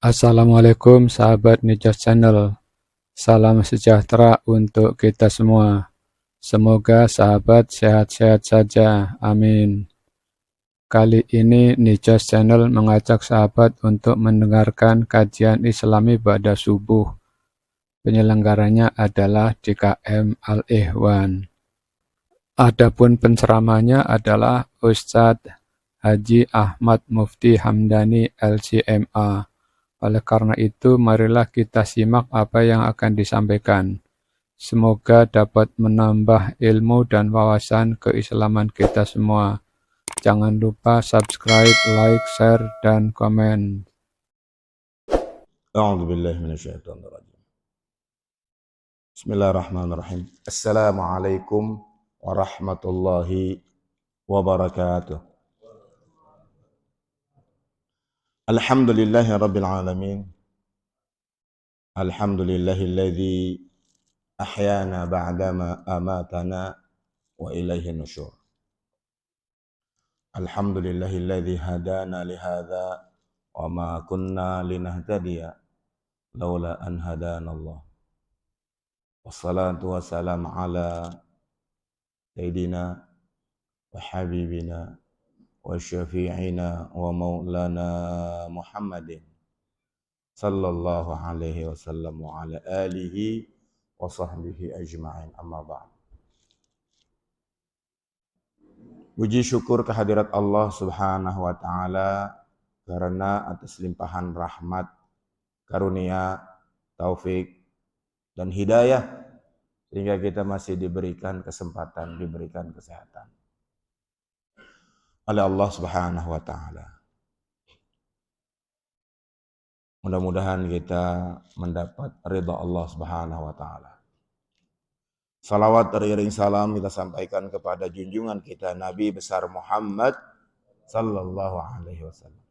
Assalamualaikum sahabat Nicos Channel. Salam sejahtera untuk kita semua. Semoga sahabat sehat-sehat saja. Amin. Kali ini Nicos Channel mengajak sahabat untuk mendengarkan kajian Islami pada subuh. Penyelenggaranya adalah DKM Al-Ikhwan. Adapun penceramahnya adalah Ustadz Haji Ahmad Mufti Hamdani LCMA. Oleh karena itu, marilah kita simak apa yang akan disampaikan. Semoga dapat menambah ilmu dan wawasan keislaman kita semua. Jangan lupa subscribe, like, share, dan komen. أعوذ بالله من الشيطان الرجيم بسم الله الرحمن الرحيم السلام عليكم ورحمة الله وبركاته الحمد لله رب العالمين الحمد لله الذي أحيانا بعدما أماتنا وإليه النشور الحمد لله الذي هدانا لهذا وما كنا لنهتدي لولا أن هدانا الله والصلاة والسلام على سيدنا وحبيبنا وشفيعنا ومولانا محمد صلى الله عليه وسلم وعلى آله وصحبه أجمعين أما بعد. Puji syukur kehadirat Allah Subhanahu wa taala karena atas limpahan rahmat, karunia, taufik dan hidayah sehingga kita masih diberikan kesempatan, diberikan kesehatan oleh Allah Subhanahu wa taala. Mudah-mudahan kita mendapat ridha Allah Subhanahu wa taala. Salawat teriring salam kita sampaikan kepada junjungan kita Nabi besar Muhammad sallallahu alaihi wasallam.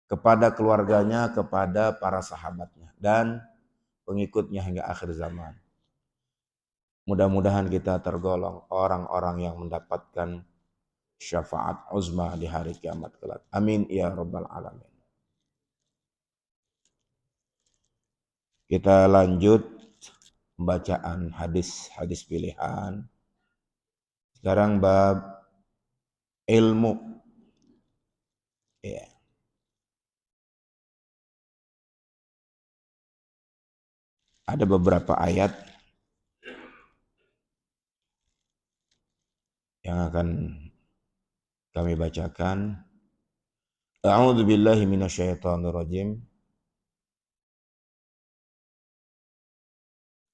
Kepada keluarganya, kepada para sahabatnya dan pengikutnya hingga akhir zaman. Mudah-mudahan kita tergolong orang-orang yang mendapatkan syafaat uzma di hari kiamat kelak. Amin ya rabbal alamin. Kita lanjut pembacaan hadis-hadis pilihan. Sekarang bab ilmu. Ya. Ada beberapa ayat yang akan kami bacakan. A'udzu billahi minasyaitonir rajim.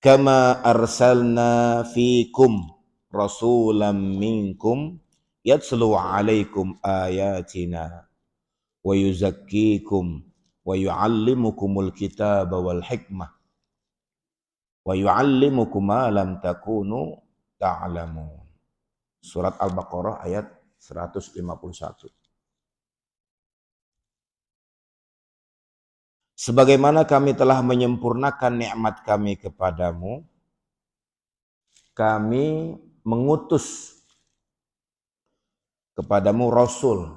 Kama arsalna fikum rasulam minkum yatslu alaikum ayatina wa yuzakkikum wa yuallimukumul kitaba wal hikmah wa yuallimukum ma lam takunu ta'lamun. Surat Al-Baqarah ayat 151. Sebagaimana kami telah menyempurnakan nikmat kami kepadamu, kami mengutus kepadamu Rasul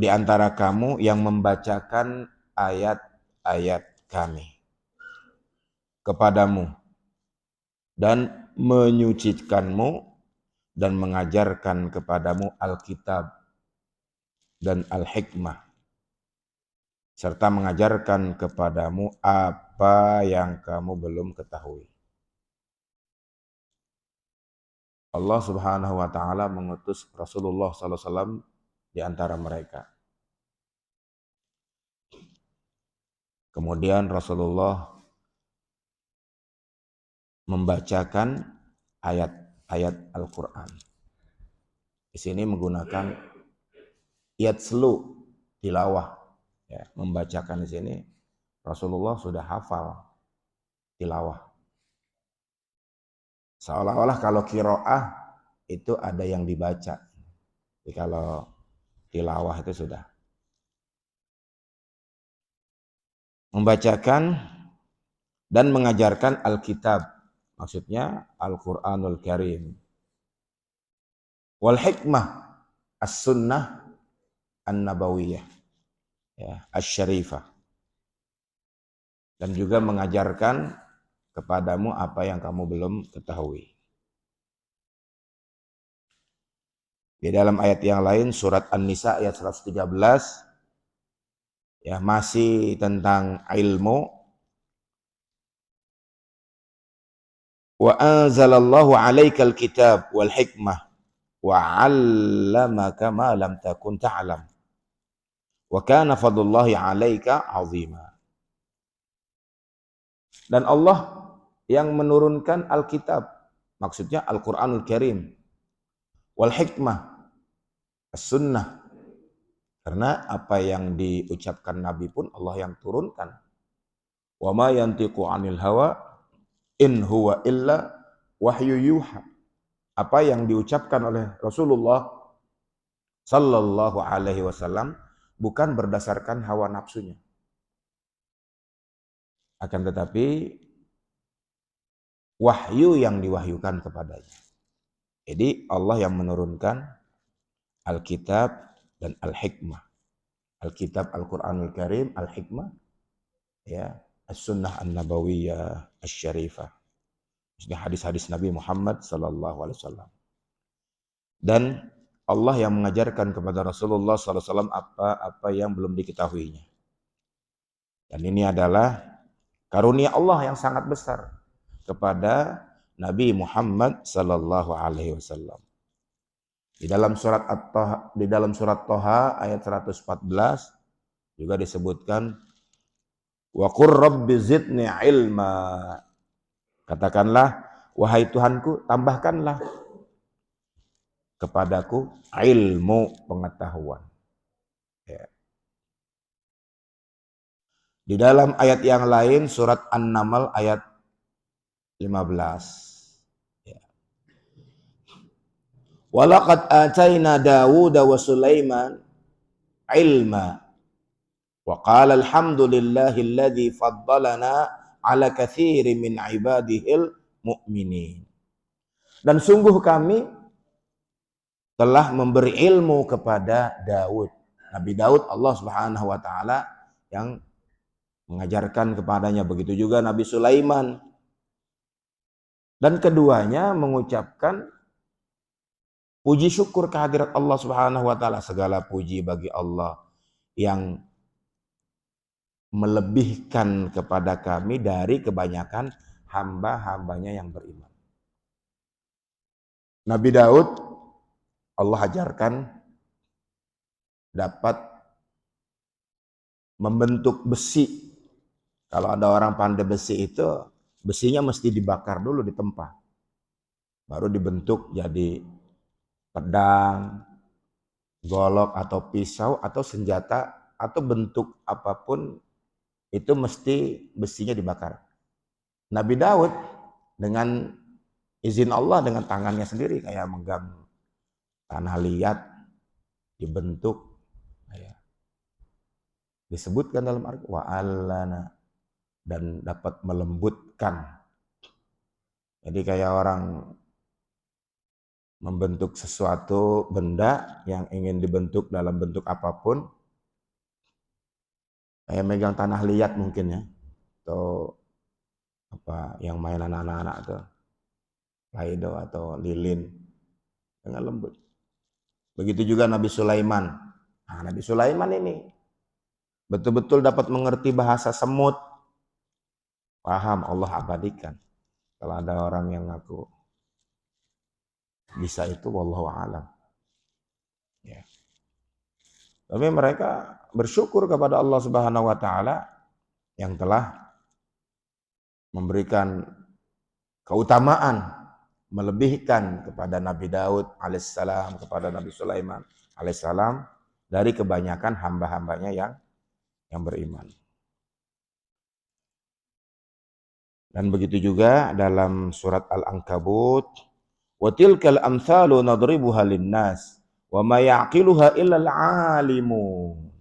di antara kamu yang membacakan ayat-ayat kami kepadamu dan menyucikanmu dan mengajarkan kepadamu Alkitab dan Al-Hikmah serta mengajarkan kepadamu apa yang kamu belum ketahui. Allah Subhanahu wa taala mengutus Rasulullah sallallahu alaihi wasallam di antara mereka. Kemudian Rasulullah membacakan ayat-ayat Al-Qur'an. Di sini menggunakan yatslu, tilawah. Ya, membacakan di sini Rasulullah sudah hafal tilawah. Seolah-olah kalau qiraah itu ada yang dibaca. Jadi kalau tilawah itu sudah. Membacakan dan mengajarkan Alkitab. Maksudnya Al-Quranul Karim. Wal hikmah as-sunnah an-nabawiyah. ya, asy-syarifah, dan juga mengajarkan kepadamu apa yang kamu belum ketahui. Di dalam ayat yang lain surat An-Nisa ayat 113 ya, masih tentang ilmu. Wa anzalallahu 'alaikal kitab wal hikmah wa 'allamaka ma lam takun ta'lam wa kana fadlullahi 'alaika 'azima. Dan Allah yang menurunkan Alkitab, maksudnya Al-Qur'anul Karim, wal hikmah, as-sunnah, karena apa yang diucapkan Nabi pun Allah yang turunkan. Wa ma yantiqu 'anil hawa in huwa illa wahyu yuha. Apa yang diucapkan oleh Rasulullah sallallahu alaihi wasallam bukan berdasarkan hawa nafsunya, akan tetapi wahyu yang diwahyukan kepadanya. Jadi Allah yang menurunkan Alkitab dan Al-Hikmah. Alkitab Al-Qur'anul Karim, Al-Hikmah ya, As-Sunnah An-Nabawiyah Asy-Syarifah. Maksudnya hadis-hadis Nabi Muhammad sallallahu alaihi wasallam. Dan Allah yang mengajarkan kepada Rasulullah sallallahu alaihi wasallam apa yang belum diketahuinya. Dan ini adalah karunia Allah yang sangat besar kepada Nabi Muhammad sallallahu alaihi wasallam. Di dalam surat Thaha ayat 114 juga disebutkan wa qur rabbi zidni ilma. Katakanlah, wahai Tuhanku, tambahkanlah kepadaku ilmu, pengetahuan. Ya. Di dalam ayat yang lain surat An-Naml ayat 15. Ya. Walaqad ataina Dawud wa Sulaiman ilma wa qala alhamdulillahilladzi faddalana ala katsirin min ibadihil mu'minin. Dan sungguh kami telah memberi ilmu kepada Daud. Nabi Daud Allah Subhanahu wa taala yang mengajarkan kepadanya, begitu juga Nabi Sulaiman. Dan keduanya mengucapkan puji syukur kehadirat Allah Subhanahu wa taala. Segala puji bagi Allah yang melebihkan kepada kami dari kebanyakan hamba-hambanya yang beriman. Nabi Daud Allah ajarkan dapat membentuk besi. Kalau ada orang pandai besi itu, besinya mesti dibakar dulu di tempat. Baru dibentuk jadi pedang, golok atau pisau atau senjata atau bentuk apapun, itu mesti besinya dibakar. Nabi Daud dengan izin Allah, dengan tangannya sendiri kayak megang tanah liat, dibentuk, ya. Disebutkan dalam Al-Qur'an wa'allana, dan dapat melembutkan. Jadi kayak orang membentuk sesuatu benda yang ingin dibentuk dalam bentuk apapun, kayak megang tanah liat mungkin ya, atau apa yang mainan anak-anak tuh, Play-Doh atau lilin, dengan lembut. Begitu juga Nabi Sulaiman. Nah, Nabi Sulaiman ini betul-betul dapat mengerti bahasa semut. Paham, Allah abadikan. Kalau ada orang yang ngaku bisa itu, wallahu a'lam. Ya. Tapi mereka bersyukur kepada Allah Subhanahu wa taala yang telah memberikan keutamaan, melebihkan kepada Nabi Daud alaihissalam, kepada Nabi Sulaiman alaihissalam dari kebanyakan hamba-hambanya yang beriman. Dan begitu juga dalam surat Al-Ankabut, wa tilkal amsalu nadribuha linnas wa ma yaqiluha illal alimun.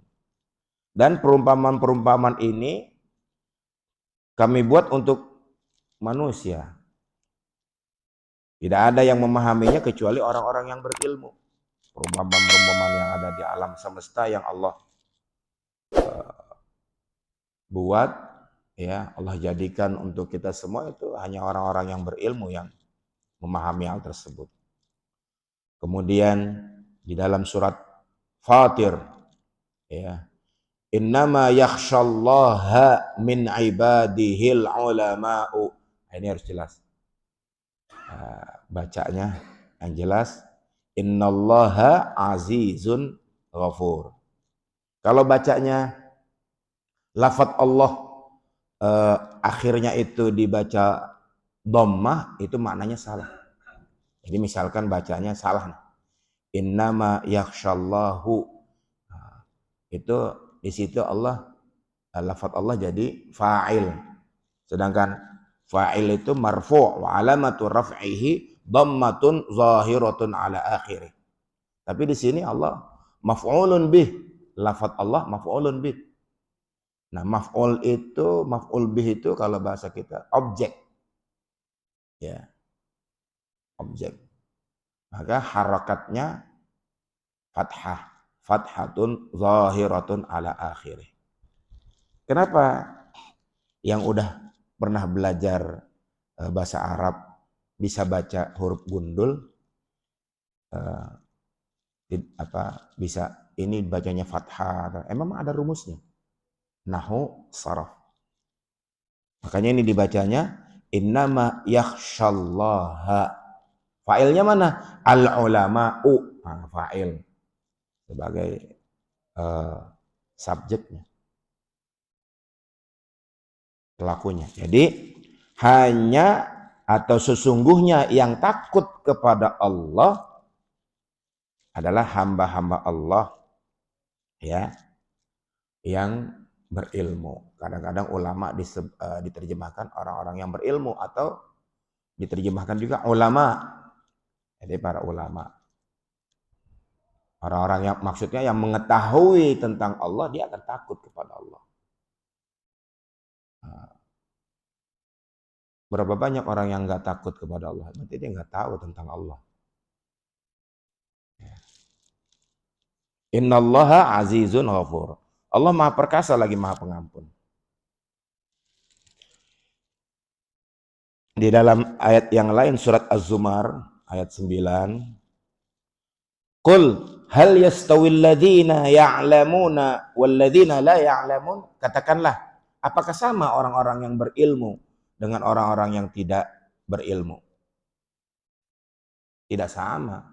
Dan perumpamaan-perumpamaan ini kami buat untuk manusia. Tidak ada yang memahaminya kecuali orang-orang yang berilmu. Perumpamaan-perumpamaan yang ada di alam semesta yang Allah buat ya Allah jadikan untuk kita semua itu hanya orang-orang yang berilmu yang memahami hal tersebut. Kemudian di dalam surat Fatir ya, innama yakhsyallaha min ibadihil ulama'u. Ini harus jelas. Bacanya yang jelas, innallaha azizun ghafur. Kalau bacanya lafadz Allah akhirnya itu dibaca dhammah, itu maknanya salah. Jadi misalkan bacanya salah, innama yakhsyallahu, itu di situ Allah, lafadz Allah jadi fa'il, sedangkan fa'il itu marfu' wa alamatu raf'ihi dhammatun zahiratun ala akhirih. Tapi di sini Allah maf'ulun bih, lafadz Allah maf'ulun bih. Nah, maf'ul bih itu kalau bahasa kita objek. Ya. Objek. Maka harakatnya fathah, fathatun zahiratun ala akhirih. Kenapa yang udah pernah belajar bahasa Arab bisa baca huruf gundul, bisa ini bacanya fathah? Emang ada rumusnya? Nahu saraf. Makanya ini dibacanya innama yakhsyallaha. Fa'ilnya mana? Al-ulama'u. Nah, fa'il sebagai subjeknya, pelakunya. Jadi hanya atau sesungguhnya yang takut kepada Allah adalah hamba-hamba Allah ya yang berilmu. Kadang-kadang ulama diterjemahkan orang-orang yang berilmu, atau diterjemahkan juga ulama. Jadi para ulama, orang-orang yang maksudnya yang mengetahui tentang Allah, dia akan takut kepada Allah. Berapa banyak orang yang nggak takut kepada Allah? Berarti dia nggak tahu tentang Allah. Innallaha azizun ghafur. Allah maha perkasa lagi maha pengampun. Di dalam ayat yang lain, surat Az-Zumar ayat 9, Qul hal yastawil ladzina ya'lamuna wal ladzina la ya'lamun. Katakanlah, apakah sama orang-orang yang berilmu dengan orang-orang yang tidak berilmu? Tidak sama.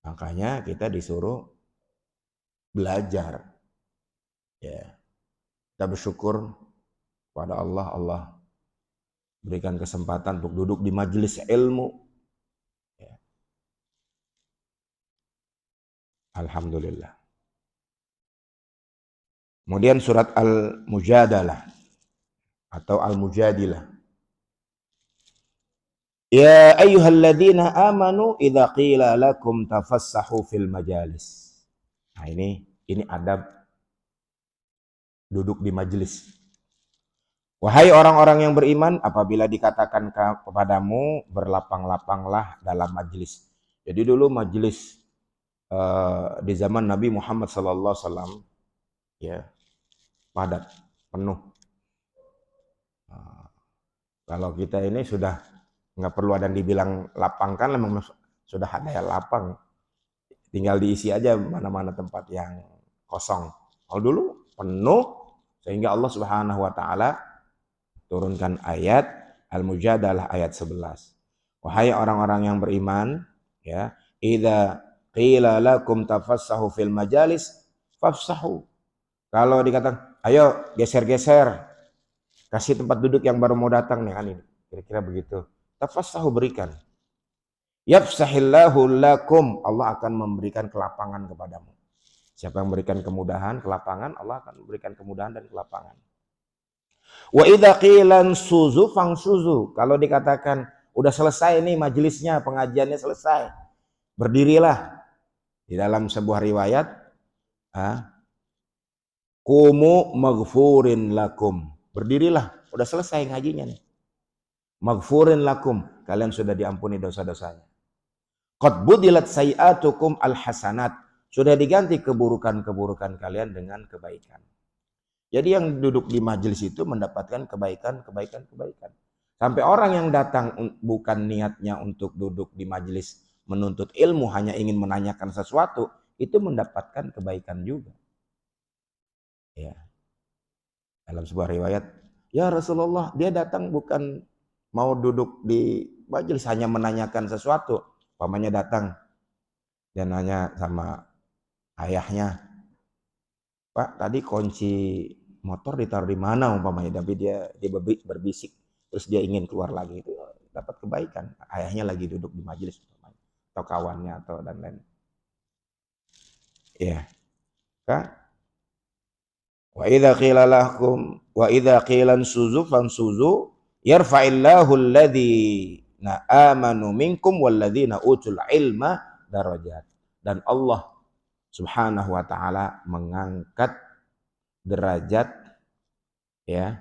Makanya kita disuruh belajar. Ya. Kita bersyukur kepada Allah, Allah berikan kesempatan untuk duduk di majelis ilmu. Ya. Alhamdulillah. Kemudian surat Al-Mujadalah atau Al-Mujadilah. Ya ayyuhalladzina amanu idza qila lakum tafassahu fil majalis. Nah, ini adab duduk di majelis. Wahai orang-orang yang beriman, apabila dikatakan kepadamu berlapang-lapanglah dalam majelis. Jadi dulu majelis di zaman Nabi Muhammad SAW ya padat, penuh. Kalau kita ini sudah nggak perlu ada yang dibilang lapang, kan memang sudah ada yang lapang, tinggal diisi aja mana-mana tempat yang kosong. Kalau dulu penuh, sehingga Allah Subhanahu wa taala turunkan ayat Al-Mujadalah ayat 11. Wahai orang-orang yang beriman, ya, idza qila lakum tafassahu fil majalis fafsahu. Kalau dikatakan, ayo geser-geser, kasih tempat duduk yang baru mau datang nih, kan ini. Kira-kira begitu. Tafassahu, berikan. Yafsahillahu lakum, Allah akan memberikan kelapangan kepadamu. Siapa yang memberikan kemudahan, kelapangan, Allah akan memberikan kemudahan dan kelapangan. Wa idza qila suzu fangsuzu, kalau dikatakan udah selesai nih majelisnya, pengajiannya selesai, berdirilah. Di dalam sebuah riwayat, qumu maghfurin lakum, berdirilah, udah selesai ngajinya nih. Maghfurin lakum, kalian sudah diampuni dosa-dosanya. Qad budilat sayiatukum alhasanat, sudah diganti keburukan-keburukan kalian dengan kebaikan. Jadi yang duduk di majelis itu mendapatkan kebaikan. Sampai orang yang datang bukan niatnya untuk duduk di majelis menuntut ilmu, hanya ingin menanyakan sesuatu, itu mendapatkan kebaikan juga. Ya. Dalam sebuah riwayat, ya Rasulullah, dia datang bukan mau duduk di majelis, hanya menanyakan sesuatu. Pamannya datang, dia nanya sama ayahnya, Pak, tadi kunci motor ditaruh di mana umpamanya, tapi dia berbisik, terus dia ingin keluar lagi, itu dapat kebaikan. Ayahnya lagi duduk di majelis umpamanya, atau kawannya atau dan lain. Ya, Kak. Wa idza qila suzu fansuzu yarfa'illahu alladhina amanu minkum walladzina utul ilma darajat. Dan Allah Subhanahu wa taala mengangkat derajat ya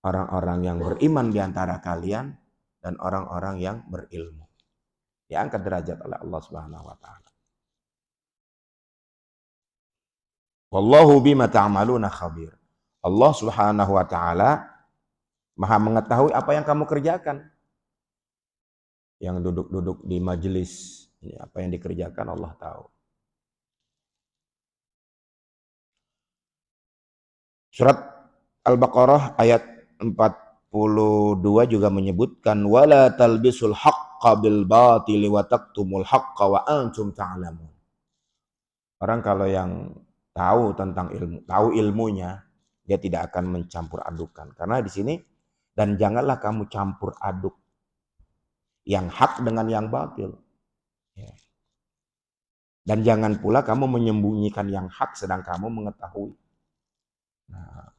orang-orang yang beriman di antara kalian dan orang-orang yang berilmu. Diangkat derajat oleh Allah Subhanahu wa taala. Wallahu bima ta'maluna khabir. Allah Subhanahu wa taala Maha mengetahui apa yang kamu kerjakan. Yang duduk-duduk di majelis, apa yang dikerjakan Allah tahu. Surat Al-Baqarah ayat 42 juga menyebutkan wala talbisul haqqa bil batili wa taktumul haqqa wa antum ta'lamun. Orang kalau yang tahu tentang ilmu, tahu ilmunya, dia tidak akan mencampur adukan. Karena di sini, dan janganlah kamu campur aduk yang hak dengan yang batil. Dan jangan pula kamu menyembunyikan yang hak sedang kamu mengetahui. Nah,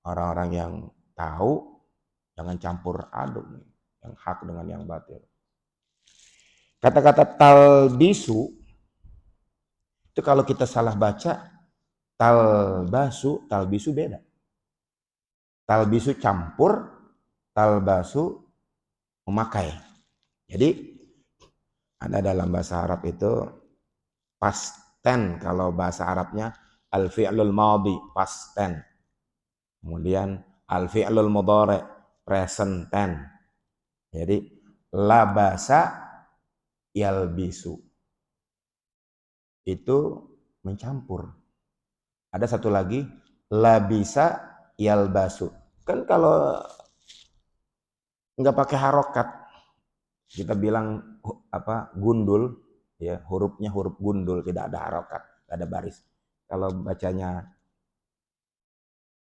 orang-orang yang tahu, jangan campur aduk nih, yang hak dengan yang batil. Kata-kata talbisu, itu kalau kita salah baca, talbisu beda. Talbisu campur, talbasu memakai. Jadi ada dalam bahasa Arab itu past tense, kalau bahasa Arabnya al-fi'lul madhi past tense. Kemudian al-fi'lul mudhari present tense. Jadi labasa yalbisu itu mencampur. Ada satu lagi labisa yalbasu. Kan kalau nggak pakai harokat, kita bilang apa gundul, ya hurufnya huruf gundul, tidak ada harokat, tidak ada baris. Kalau bacanya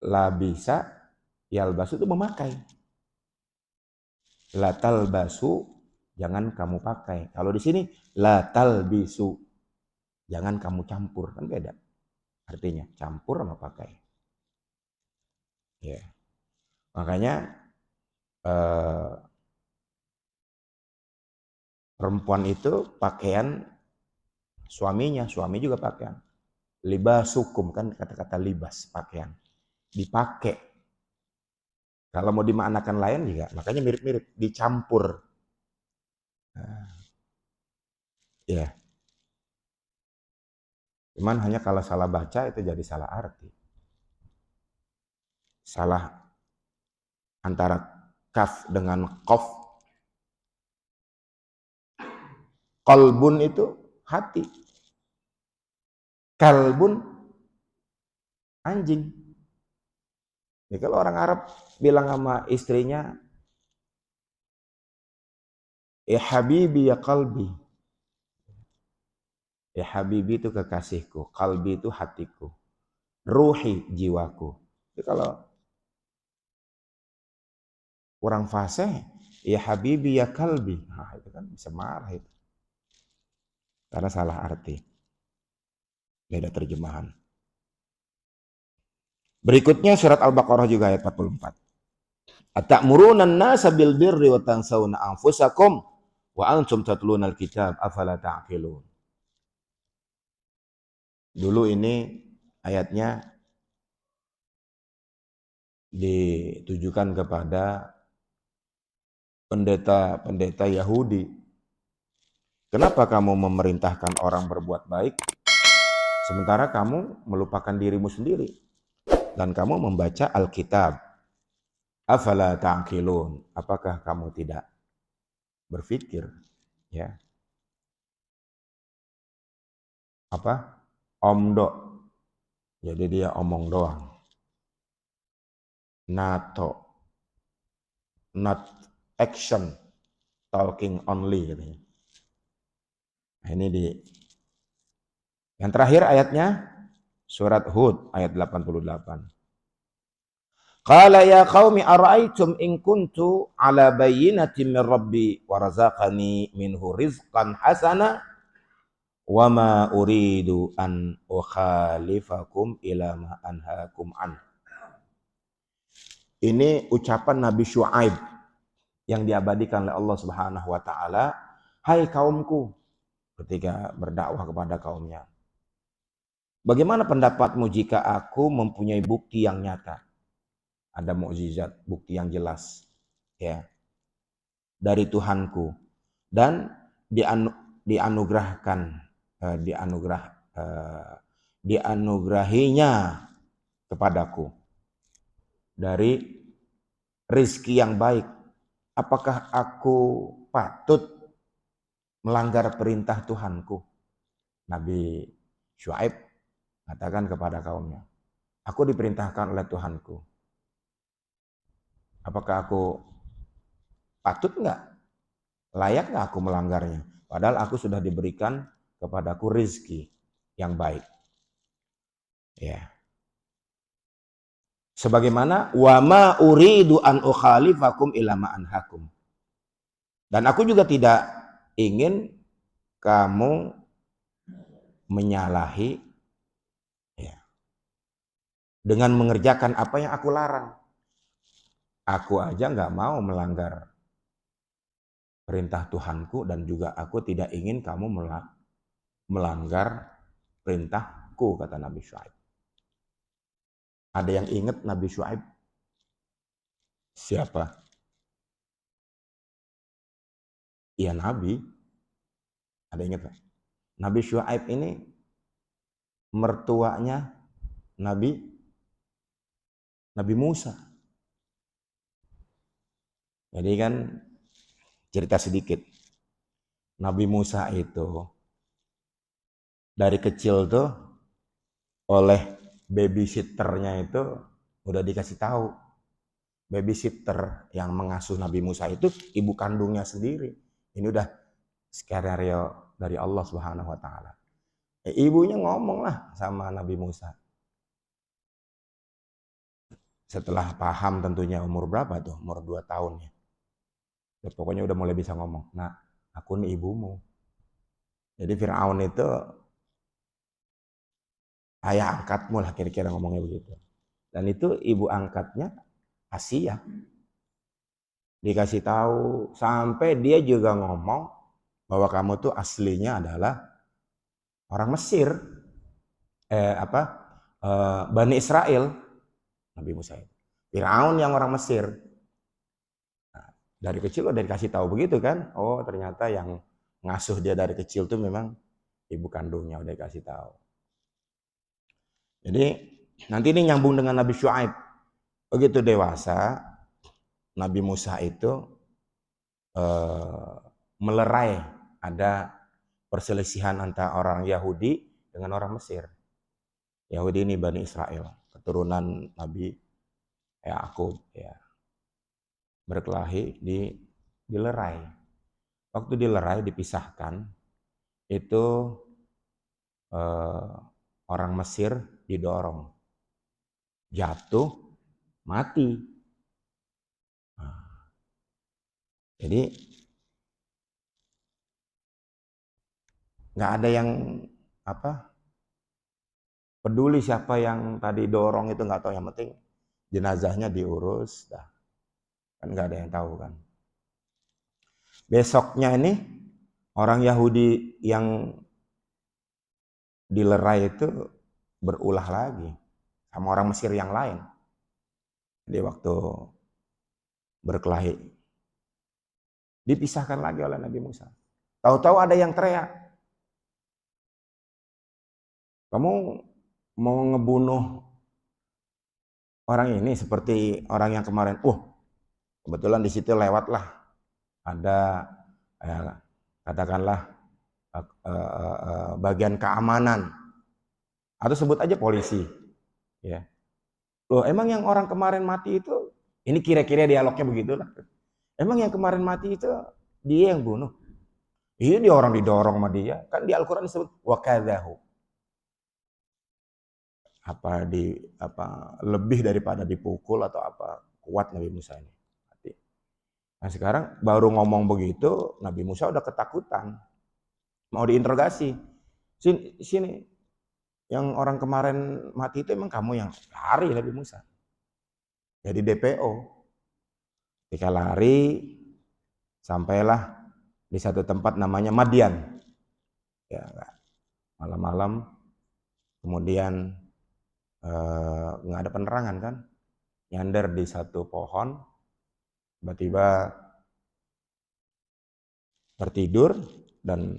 labisa yalbasu itu memakai. Latal basu jangan kamu pakai. Kalau di sini latal bisu jangan kamu campur, kan beda. Artinya campur sama pakai. Ya. Makanya perempuan itu pakaian suaminya, suami juga pakaian. Libasukum kan kata-kata libas, pakaian. Dipakai. Kalau mau dimaknakan lain juga, makanya mirip-mirip, dicampur. Nah, ya. Cuman hanya kalau salah baca itu jadi salah arti. Salah antara kaf dengan qaf. Qalbun itu hati. Kalbun anjing. Jadi kalau orang Arab bilang sama istrinya, ya habibi ya qalbi. Ya habibi itu kekasihku, qalbi itu hatiku, ruhi jiwaku. Jadi kalau kurang fasih, ya habibi ya qalbi. Nah, itu kan bisa marah itu. Karena salah arti. Beda terjemahan. Berikutnya surat Al-Baqarah juga ayat 44. Atamuruna an-nasa bil birri wa tansawna anfusakum wa antum tatluna al-kitab afala ta'qilun. Dulu ini ayatnya ditujukan kepada pendeta-pendeta Yahudi. Kenapa kamu memerintahkan orang berbuat baik sementara kamu melupakan dirimu sendiri? dan kamu membaca Alkitab. Afala ta'qilun, apakah kamu tidak berpikir? Ya, apa? Omdo, jadi dia omong doang. Nato, not action, talking only katanya. Nah, ini yang terakhir ayatnya surat Hud ayat 88. Qala ya qaumi ara'aytum in kuntu ala bayyinatin min rabbi wa razaqani minhu rizqan hasana wa ma uridu an ukhalifakum ila ma anhaakum an. Ini ucapan Nabi Syuaib yang diabadikan oleh Allah Subhanahu wa taala, hai kaumku, ketika berdakwah kepada kaumnya. Bagaimana pendapatmu jika aku mempunyai bukti yang nyata? Ada mukjizat, bukti yang jelas, ya, dari Tuhanku, dan dianugerahkan, dianugerahinya kepadaku dari rizki yang baik. Apakah aku patut melanggar perintah Tuhanku? Nabi Syuaib katakan kepada kaumnya, aku diperintahkan oleh Tuhanku. Apakah aku patut enggak? Layak enggak aku melanggarnya? Padahal aku sudah diberikan kepadaku rizki yang baik. Ya. Sebagaimana wa ma uridu an ukhalifakum ila ma anhakum. Dan aku juga tidak ingin kamu menyalahi, ya, dengan mengerjakan apa yang aku larang. Aku aja nggak mau melanggar perintah Tuhanku, dan juga aku tidak ingin kamu melanggar perintahku, kata Nabi Syuaib. Ada yang ingat Nabi Syuaib? Siapa? Iya, Nabi. Ada yang ingat gak? Nabi Syuaib ini mertuanya Nabi Musa. Jadi kan cerita sedikit. Nabi Musa itu dari kecil tuh oleh babysitternya itu udah dikasih tahu. Babysitter yang mengasuh Nabi Musa itu ibu kandungnya sendiri. Ini udah skenario dari Allah Subhanahu wa taala. Ibunya ngomong lah sama Nabi Musa. Setelah paham tentunya, umur berapa tuh? Umur 2 tahun ya. Ya, pokoknya udah mulai bisa ngomong. Nah, aku nih ibumu. Jadi Fir'aun itu ayah angkatmu lah, kira-kira ngomongnya begitu. Dan itu ibu angkatnya Asia. Dikasih tahu, sampai dia juga ngomong bahwa kamu tuh aslinya adalah orang Mesir. Bani Israel. Nabi Musa itu. Fir'aun yang orang Mesir. Nah, dari kecil udah dikasih tahu begitu kan? Oh, ternyata yang ngasuh dia dari kecil tuh memang ibu kandungnya, udah dikasih tahu. Jadi nanti ini nyambung dengan Nabi Syuaib. Begitu dewasa, Nabi Musa itu melerai ada perselisihan antara orang Yahudi dengan orang Mesir. Yahudi ini Bani Israel, keturunan Nabi Yakub, ya, berkelahi, dilerai. Waktu dilerai, dipisahkan, itu orang Mesir didorong, jatuh, mati. Nah, jadi nggak ada yang peduli siapa yang tadi dorong, itu nggak tahu, yang penting jenazahnya diurus, dah. Kan nggak ada yang tahu kan. Besoknya ini orang Yahudi yang dilerai itu berulah lagi sama orang Mesir yang lain. Jadi waktu berkelahi dipisahkan lagi oleh Nabi Musa. Tahu-tahu ada yang teriak, kamu mau ngebunuh orang ini seperti orang yang kemarin, kebetulan di situ lewatlah ada katakanlah bagian keamanan atau sebut aja polisi, ya. Loh, emang yang orang kemarin mati itu, ini kira-kira dialognya begitulah. Emang yang kemarin mati itu dia yang bunuh? Iya, dia orang didorong sama dia. Kan di Al-Qur'an disebut wakadahu. Lebih daripada dipukul atau apa, kuat Nabi Musa ini. Nah, sekarang baru ngomong begitu, Nabi Musa udah ketakutan. Mau diinterogasi. Sini, yang orang kemarin mati itu emang kamu yang lari, Nabi Musa. Jadi DPO. Ketika lari, sampailah di satu tempat namanya Madian. Ya, malam-malam, kemudian nggak ada penerangan kan, nyandar di satu pohon, tiba-tiba tertidur dan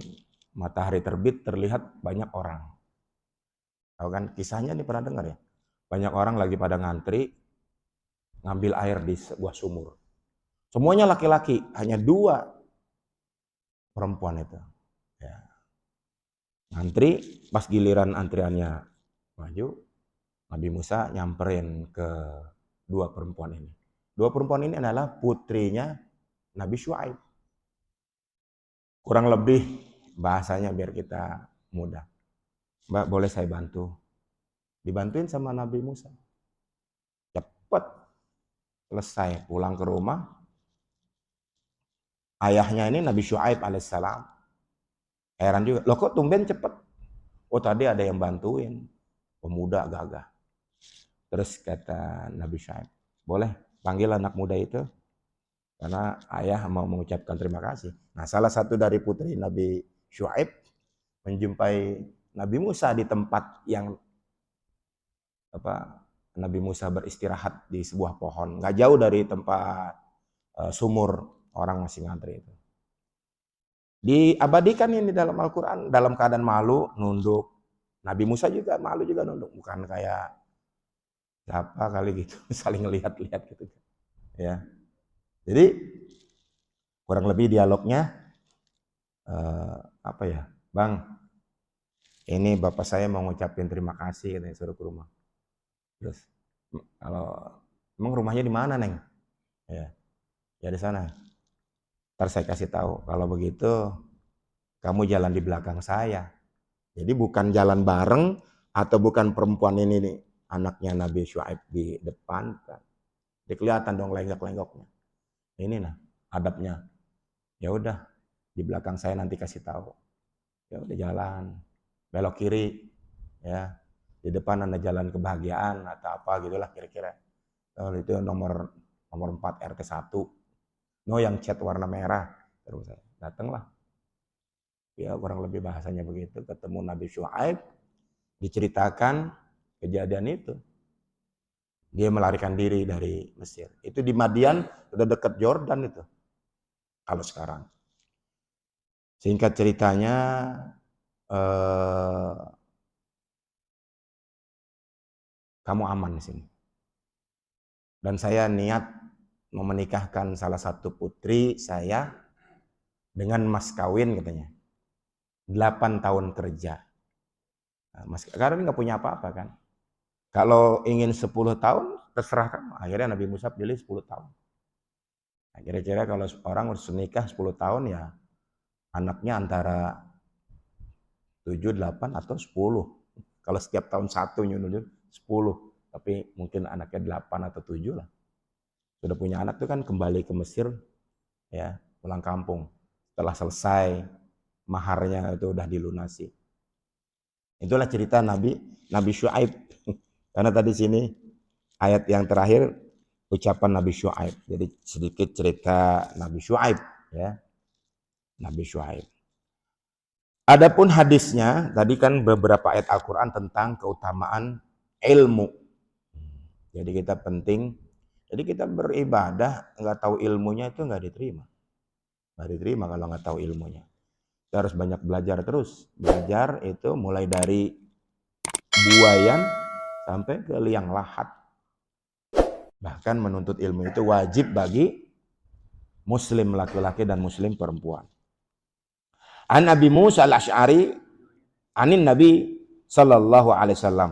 matahari terbit, terlihat banyak orang. Tahu kan kisahnya nih, pernah dengar ya? Banyak orang lagi pada ngantri ngambil air di sebuah sumur. Semuanya laki-laki, hanya 2 perempuan itu. Ya. Ngantri, pas giliran antriannya maju, Nabi Musa nyamperin ke 2 perempuan ini. 2 perempuan ini adalah putrinya Nabi Syuaib. Kurang lebih bahasanya biar kita mudah. Mbak, boleh saya bantu? Dibantuin sama Nabi Musa. Cepet selesai, pulang ke rumah. Ayahnya ini Nabi Syuaib alaihissalam. Heran juga, loh kok tumben cepet? Oh, tadi ada yang bantuin, pemuda gagah. Terus kata Nabi Syuaib, boleh panggil anak muda itu, karena ayah mau mengucapkan terima kasih. Nah, salah satu dari putri Nabi Syuaib menjumpai Nabi Musa di tempat yang Nabi Musa beristirahat di sebuah pohon, nggak jauh dari tempat sumur orang masih ngantri itu. Diabadikan ini dalam Al-Quran, dalam keadaan malu, nunduk. Nabi Musa juga malu juga nunduk, bukan kayak siapa kali gitu, saling ngelihat-lihat gitu. Ya, jadi kurang lebih dialognya Bang, ini bapak saya mau ngucapin terima kasih, katanya, suruh ke rumah. Terus, kalau emang rumahnya di mana, Neng? Ya di sana. Ntar saya kasih tahu. Kalau begitu kamu jalan di belakang saya. Jadi bukan jalan bareng, atau bukan perempuan ini nih, anaknya Nabi Syuaib di depan kan. Dia kelihatan dong lenggok-lenggoknya. Ini nah adabnya. Ya udah, di belakang saya nanti kasih tahu. Ya udah jalan, belok kiri, ya. Di depan ada jalan kebahagiaan atau apa gitulah kira-kira. Kalau itu nomor 4 RT 1. No, yang cat warna merah. Terus saya datanglah. Ya kurang lebih bahasanya begitu. Ketemu Nabi Syuaib, diceritakan kejadian itu. Dia melarikan diri dari Mesir. Itu di Madian, udah dekat Jordan itu. Kalau sekarang. Singkat ceritanya, kamu aman di sini. Dan saya niat menikahkan salah satu putri saya dengan mas kawin katanya. 8 tahun kerja. Nah, mas, karena nggak punya apa-apa kan. Kalau ingin 10 tahun, terserah kamu. Akhirnya Nabi Musa pilih 10 tahun. Nah, kira-kira kalau orang harus nikah 10 tahun ya anaknya antara 7, 8 atau 10. Kalau setiap tahun 1 nyusul 10. Tapi mungkin anaknya 8 atau 7 lah. Sudah punya anak tuh kan kembali ke Mesir, ya, pulang kampung. Setelah selesai maharnya itu udah dilunasi. Itulah cerita Nabi Syuaib. Karena tadi sini ayat yang terakhir ucapan Nabi Syuaib. Jadi sedikit cerita Nabi Syuaib, ya. Nabi Syuaib. Adapun hadisnya, tadi kan beberapa ayat Al-Qur'an tentang keutamaan ilmu. Jadi kita penting, jadi kita beribadah nggak tahu ilmunya itu nggak diterima. Nggak diterima kalau nggak tahu ilmunya. Kita harus banyak belajar terus. Belajar itu mulai dari buayan sampai ke liang lahat. Bahkan menuntut ilmu itu wajib bagi muslim laki-laki dan muslim perempuan. An Nabi Musa al-Asy'ari anin Nabi sallallahu alaihi wasallam.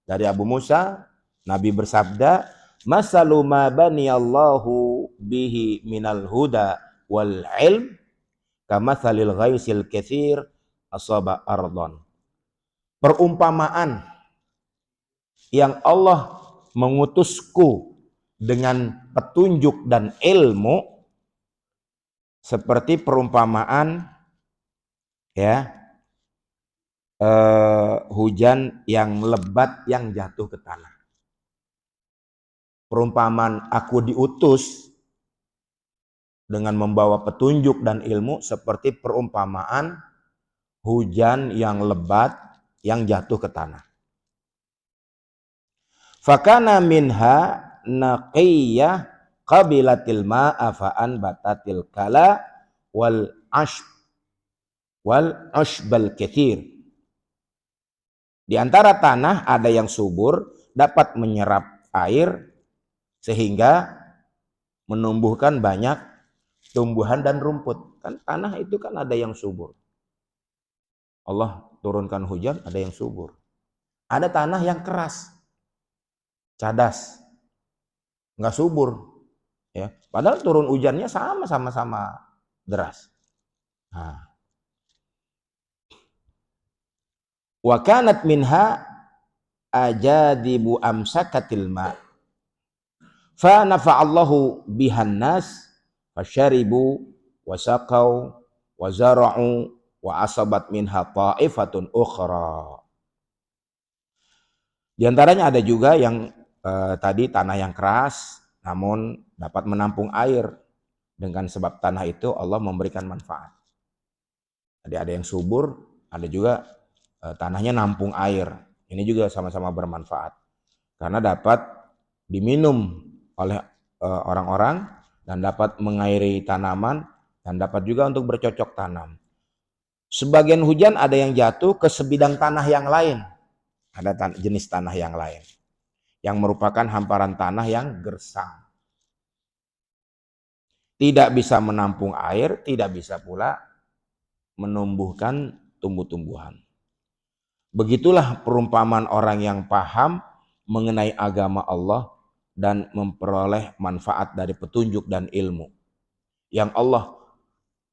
Dari Abu Musa, Nabi bersabda, "Masalu ma baniyallahu bihi minal huda wal ilm kamatsalil ghaisil katsir asaba ardon." Perumpamaan yang Allah mengutusku dengan petunjuk dan ilmu seperti perumpamaan ya hujan yang lebat yang jatuh ke tanah. Perumpamaan aku diutus dengan membawa petunjuk dan ilmu seperti perumpamaan hujan yang lebat yang jatuh ke tanah. Fakana minha naqiyah qabilatil ma'a fa'an batatil kala wal ashbal kathir. Di antara tanah ada yang subur, dapat menyerap air sehingga menumbuhkan banyak tumbuhan dan rumput. Kan tanah itu kan ada yang subur. Allah turunkan hujan, ada yang subur. Ada tanah yang keras, cadas, nggak subur. Ya, padahal turun hujannya sama-sama deras. Nah. Wa kanat minha ajadibu amsakatil ma. Fa nafa'allahu bihan nas fasyaribu wasaqau wa zara'u wa asabat minha ta'ifatun ukhra. Di antaranya ada juga yang tadi tanah yang keras namun dapat menampung air. Dengan sebab tanah itu Allah memberikan manfaat. Jadi ada yang subur, ada juga tanahnya nampung air. Ini juga sama-sama bermanfaat. Karena dapat diminum oleh orang-orang dan dapat mengairi tanaman dan dapat juga untuk bercocok tanam. Sebagian hujan ada yang jatuh ke sebidang tanah yang lain. Ada jenis tanah yang lain. Yang merupakan hamparan tanah yang gersang. Tidak bisa menampung air, tidak bisa pula menumbuhkan tumbuh-tumbuhan. Begitulah perumpamaan orang yang paham mengenai agama Allah dan memperoleh manfaat dari petunjuk dan ilmu yang Allah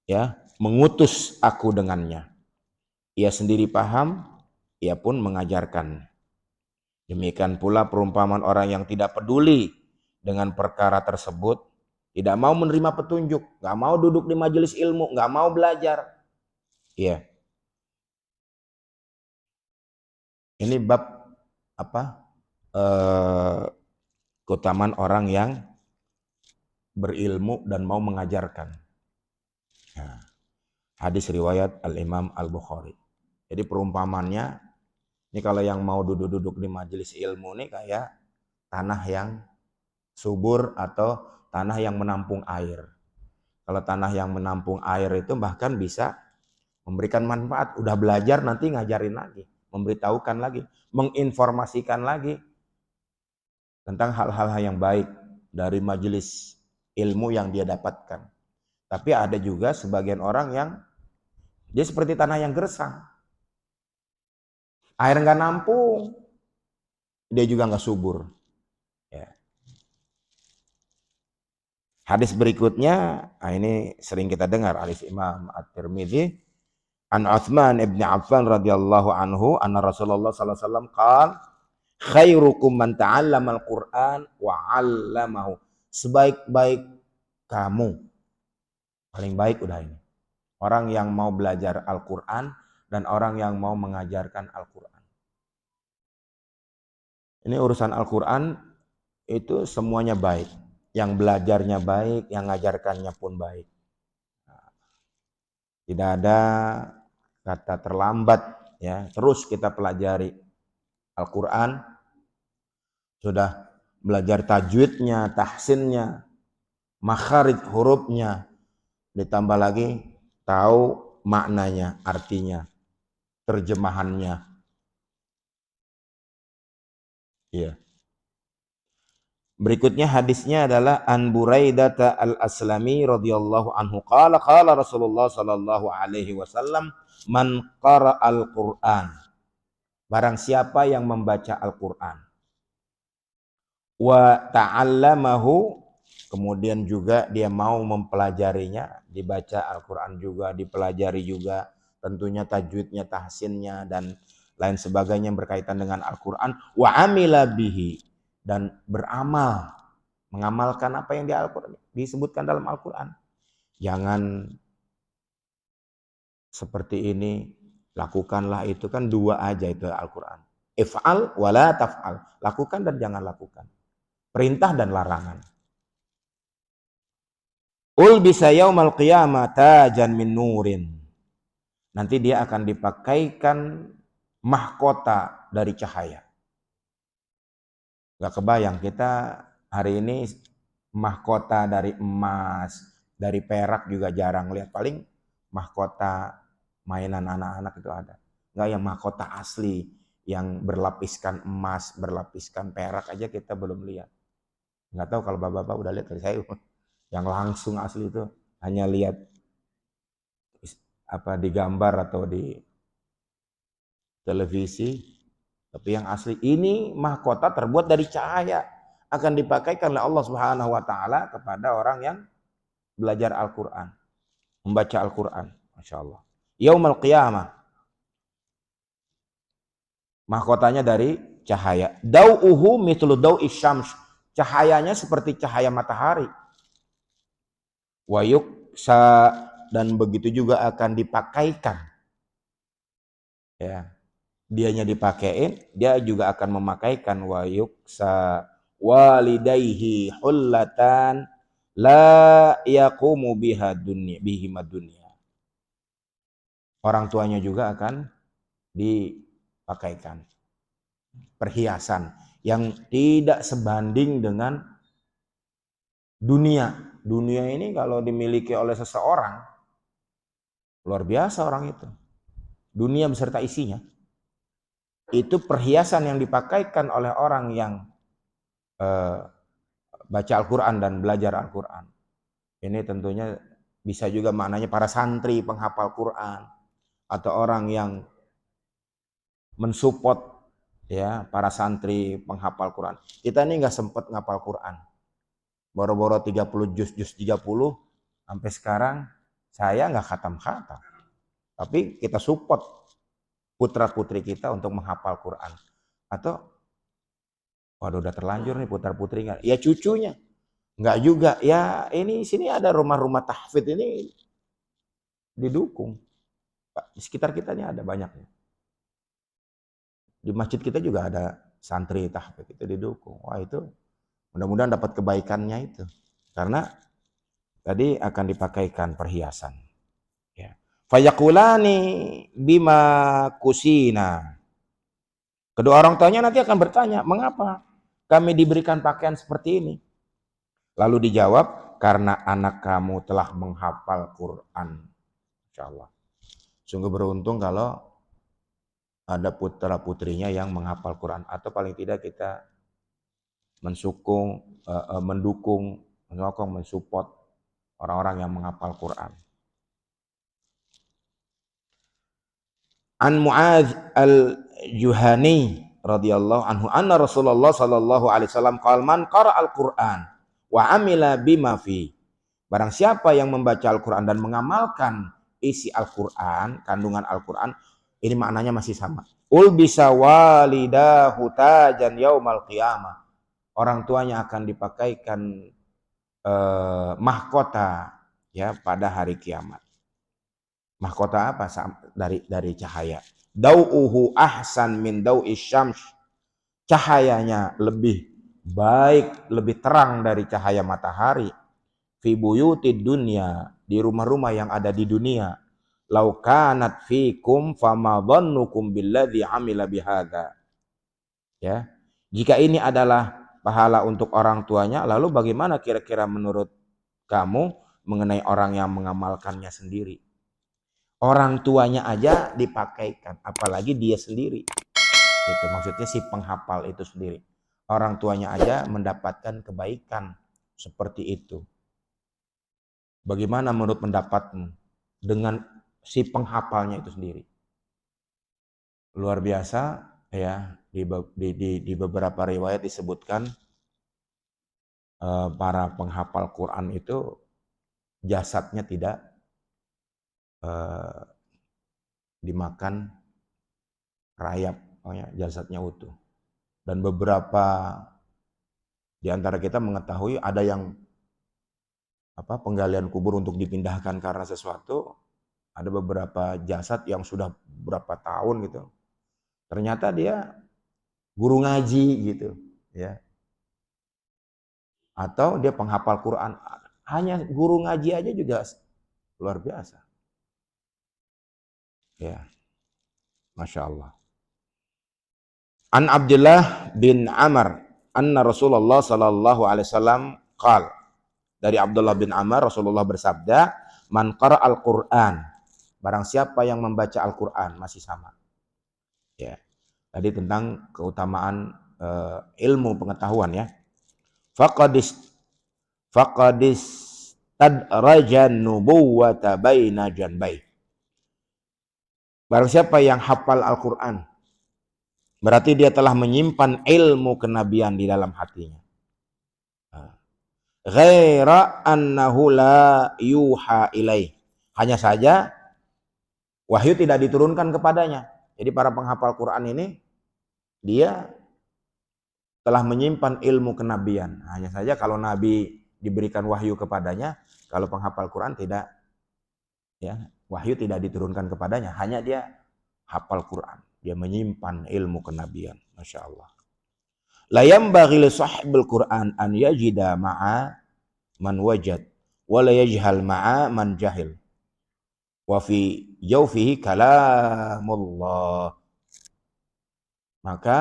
ya mengutus aku dengannya. Ia sendiri paham, ia pun mengajarkan. Demikian pula perumpamaan orang yang tidak peduli dengan perkara tersebut, tidak mau menerima petunjuk, nggak mau duduk di majelis ilmu, nggak mau belajar. Iya. Ini bab apa? Keutamaan orang yang berilmu dan mau mengajarkan. Nah, hadis riwayat Al-Imam Al-Bukhari. Jadi perumpamannya, ini kalau yang mau duduk-duduk di majelis ilmu ini kayak tanah yang subur atau tanah yang menampung air. Kalau tanah yang menampung air itu bahkan bisa memberikan manfaat. Udah belajar nanti ngajarin lagi, memberitahukan lagi, menginformasikan lagi tentang hal-hal yang baik dari majelis ilmu yang dia dapatkan. Tapi ada juga sebagian orang yang dia seperti tanah yang gersang. Air nggak nampung, dia juga nggak subur. Ya. Hadis berikutnya, ini sering kita dengar, hadis Imam At-Tirmidzi, an Utsman ibn Affan radhiyallahu anhu, anna Rasulullah sallallahu alaihi wasallam qala, khairukum man ta'allama al-Qur'an wa 'allamahu. Sebaik-baik kamu, paling baik udah ini, orang yang mau belajar Al-Qur'an dan orang yang mau mengajarkan Al-Qur'an. Ini urusan Al-Qur'an itu semuanya baik. Yang belajarnya baik, yang ngajarkannya pun baik. Tidak ada kata terlambat ya. Terus kita pelajari Al-Qur'an, sudah belajar tajwidnya, tahsinnya, makharij hurufnya, ditambah lagi tahu maknanya, artinya, terjemahannya. Iya. Berikutnya hadisnya adalah An Buraidah al-Aslami radhiyallahu anhu qala qala Rasulullah sallallahu alaihi wasallam man qara'al Qur'an, barang siapa yang membaca Al-Qur'an, wa ta'allamahu, kemudian juga dia mau mempelajarinya, dibaca Al-Qur'an juga, dipelajari juga, tentunya tajwidnya, tahsinnya dan lain sebagainya yang berkaitan dengan Al-Qur'an, wa amila bihi, dan beramal, mengamalkan apa yang di Al-Qur'an disebutkan dalam Al-Qur'an. Jangan seperti ini, lakukanlah itu, kan dua aja itu Al-Qur'an. If'al wala taf'al, lakukan dan jangan lakukan. Perintah dan larangan. Ulbisa yaumal qiyamah tajan min nurin. Nanti dia akan dipakaikan mahkota dari cahaya. Gak kebayang kita hari ini mahkota dari emas, dari perak juga jarang lihat. Paling mahkota mainan anak-anak itu ada. Gak yang mahkota asli yang berlapiskan emas, berlapiskan perak aja kita belum lihat. Nggak tahu kalau bapak-bapak udah lihat, saya yang langsung asli itu hanya lihat apa di gambar atau di televisi, tapi yang asli ini mahkota terbuat dari cahaya, akan dipakaikan oleh Allah Subhanahu wa taala kepada orang yang belajar Al-Qur'an, membaca Al-Qur'an. Masyaallah. Yaumul qiyamah. Mahkotanya dari cahaya. Dau'uhu mithlu dau'i syams. Cahayanya seperti cahaya matahari. Wa yuksa, dan begitu juga akan dipakaikan. Ya. Dianya dipakein, dia juga akan memakaikan wa yuksa walidayhi hullatan la yaqumu biha dunya bihima dunya. Orang tuanya juga akan dipakaikan perhiasan yang tidak sebanding dengan dunia. Dunia ini kalau dimiliki oleh seseorang, luar biasa orang itu. Dunia beserta isinya. Itu perhiasan yang dipakaikan oleh orang yang baca Al-Quran dan belajar Al-Quran. Ini tentunya bisa juga maknanya para santri penghafal Quran, atau orang yang mensupport ya para santri penghafal Quran. Kita ini nggak sempat ngapal Quran. Boro-boro 30 juz 30 sampai sekarang saya nggak khatam-khatam. Tapi kita support putra-putri kita untuk menghafal Quran. Atau waduh udah terlanjur nih putra-putri nggak? Ya cucunya. Nggak juga. Ya ini sini ada rumah-rumah tahfidz ini didukung. Di sekitar kita ini ada banyaknya. Di masjid kita juga ada santri tahfidz itu didukung. Wah itu mudah-mudahan dapat kebaikannya itu. Karena tadi akan dipakaikan perhiasan. Ya. Fayaqulani bima kusina. Kedua orang tuanya nanti akan bertanya, mengapa kami diberikan pakaian seperti ini? Lalu dijawab, karena anak kamu telah menghafal Quran. Insyaallah. Sungguh beruntung kalau ada putra putrinya yang menghafal Quran, atau paling tidak kita mendukung, menyokong, mensupport orang-orang yang menghafal Quran. An Mu'adz al-Juhani radhiyallahu anhu anna Rasulullah sallallahu alaihi wasallam qala man qara'al Qur'an wa amila bima fi. Barang siapa yang membaca Al-Qur'an dan mengamalkan isi Al-Qur'an, kandungan Al-Qur'an, ini maknanya masih sama. Ulbisa walidahu tajan yaumal qiyamah. Orang tuanya akan dipakaikan mahkota ya pada hari kiamat. Mahkota apa? Dari cahaya. Dau'uhu ahsan min dau'i syams. Cahayanya lebih baik, lebih terang dari cahaya matahari. Fi buyutid dunya, di rumah-rumah yang ada di dunia. Lau kanat fikum fama dhannukum billadzi amila bihadza. Ya. Jika ini adalah pahala untuk orang tuanya, lalu bagaimana kira-kira menurut kamu mengenai orang yang mengamalkannya sendiri? Orang tuanya aja dipakaikan, apalagi dia sendiri. Itu maksudnya si penghafal itu sendiri. orang tuanya aja mendapatkan kebaikan seperti itu. Bagaimana menurut pendapatmu dengan si penghafalnya itu sendiri? Luar biasa ya, di beberapa riwayat disebutkan para penghafal Quran itu jasadnya tidak eh, dimakan rayap, jasadnya utuh. Dan beberapa di antara kita mengetahui ada yang penggalian kubur untuk dipindahkan karena sesuatu, ada beberapa jasad yang sudah berapa tahun gitu. Ternyata dia guru ngaji gitu, ya. Atau dia penghafal Quran. Hanya guru ngaji aja juga luar biasa. Ya, Masya Allah. An Abdullah bin Amr, anna Rasulullah sallallahu alaihi wasallam qala. Dari Abdullah bin Amr, Rasulullah bersabda, man qara'al Qur'an, barang siapa yang membaca Al-Qur'an, masih sama. Ya. Tadi tentang keutamaan ilmu pengetahuan ya. Faqadis tadrajan nubuwata baina janbai. Barang siapa yang hafal Al-Qur'an, berarti dia telah menyimpan ilmu kenabian di dalam hatinya. Ghaira annahu la yuha ilaih. Hanya saja wahyu tidak diturunkan kepadanya. Jadi para penghafal Quran ini dia telah menyimpan ilmu kenabian. Hanya saja kalau nabi diberikan wahyu kepadanya, kalau penghafal Quran tidak, ya, wahyu tidak diturunkan kepadanya, hanya dia hafal Quran. Dia menyimpan ilmu kenabian. Masya Allah. La yanbaghi li sahbil Quran an yajida ma'a man wajad wa la yajhal ma'a man jahil. Wa fi jawfihi kalamullah. Maka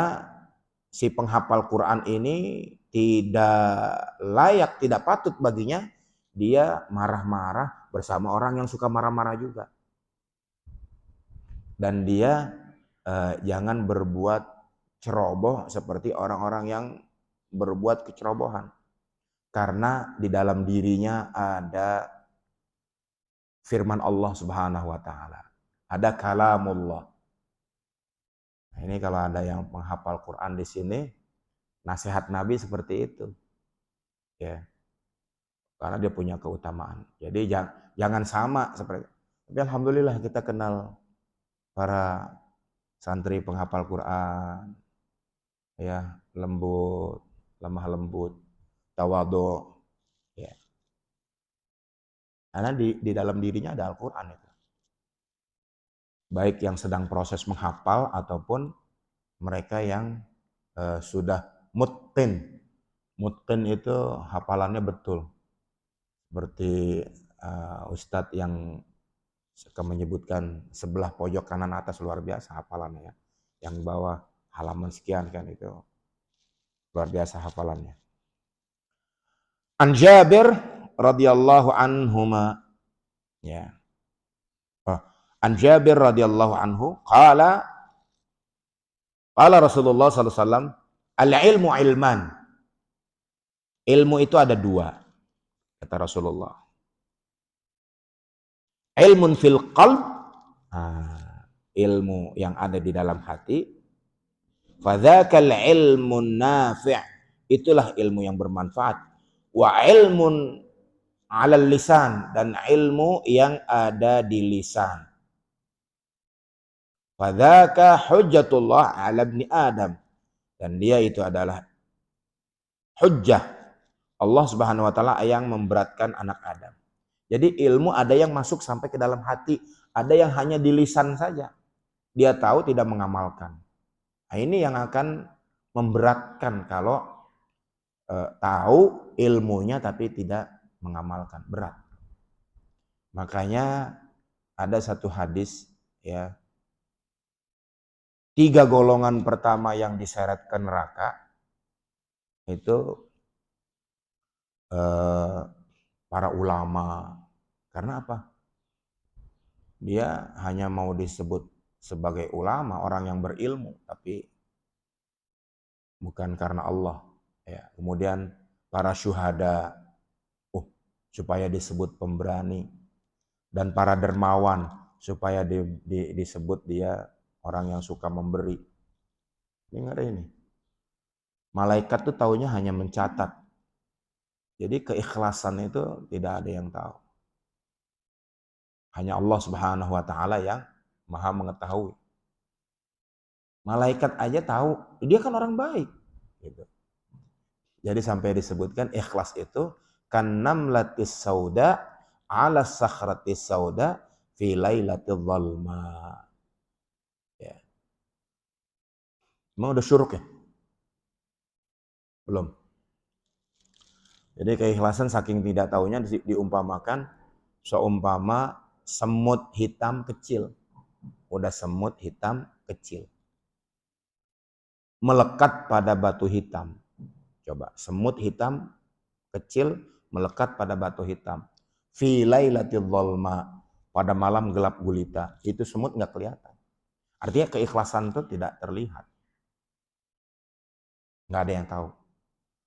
si penghafal Quran ini tidak layak, tidak patut baginya dia marah-marah bersama orang yang suka marah-marah juga. Dan dia jangan berbuat ceroboh seperti orang-orang yang berbuat kecerobohan. Karena di dalam dirinya ada firman Allah Subhanahu wa taala. Ada kalamullah. Nah, ini kalau ada yang menghafal Quran di sini, nasihat Nabi seperti itu. Ya. Karena dia punya keutamaan. Jadi jangan sama seperti. Tapi alhamdulillah kita kenal para santri penghafal Quran, ya, lembut, lemah lembut, tawadhu, ya. Karena di dalam dirinya ada Al-Quran itu. Baik yang sedang proses menghafal ataupun mereka yang sudah mutqin. Mutqin itu hafalannya betul. Seperti Ustadz yang suka menyebutkan sebelah pojok kanan atas luar biasa hafalannya ya. Yang bawah halaman sekian kan itu luar biasa hafalannya. An Jabir radhiyallahu anhuma, ya. An Jabir radhiyallahu anhu qala Rasulullah sallallahu alaihi wasallam al-ilmu ilman. Ilmu itu ada dua, kata Rasulullah. Ilmun fil qalb, ilmu yang ada di dalam hati. Fadzakal ilmun nafi', itulah ilmu yang bermanfaat. Wa ilmun 'alal lisan, dan ilmu yang ada di lisan. Fadzaka hujjatullah 'ala ibni Adam, dan dia itu adalah hujjah Allah Subhanahu wa taala yang memberatkan anak Adam. Jadi ilmu ada yang masuk sampai ke dalam hati, ada yang hanya di lisan saja. Dia tahu tidak mengamalkan. Nah, ini yang akan memberatkan kalau tahu ilmunya tapi tidak mengamalkan, berat. Makanya ada satu hadis, ya, 3 golongan pertama yang diseret ke neraka itu para ulama. Karena apa? Dia hanya mau disebut sebagai ulama, orang yang berilmu, tapi bukan karena Allah. Ya, kemudian para syuhada, supaya disebut pemberani, dan para dermawan supaya disebut dia orang yang suka memberi. Ini nggak ada ini. Malaikat tuh taunya hanya mencatat. Jadi keikhlasan itu tidak ada yang tahu. Hanya Allah Subhanahu wa taala yang Maha mengetahui. Malaikat aja tahu, dia kan orang baik gitu. Jadi sampai disebutkan ikhlas itu kannamlatis sauda ala sakhratis sauda fi lailatil dhalma. Ya. Emang udah syuruk ya? Belum. Jadi keikhlasan saking tidak tahunya diumpamakan seumpama semut hitam kecil. Udah semut hitam kecil. Melekat pada batu hitam. Coba, semut hitam kecil melekat pada batu hitam. Fi lailatil dhalma, pada malam gelap gulita. Itu semut nggak kelihatan. Artinya keikhlasan itu tidak terlihat. Nggak ada yang tahu.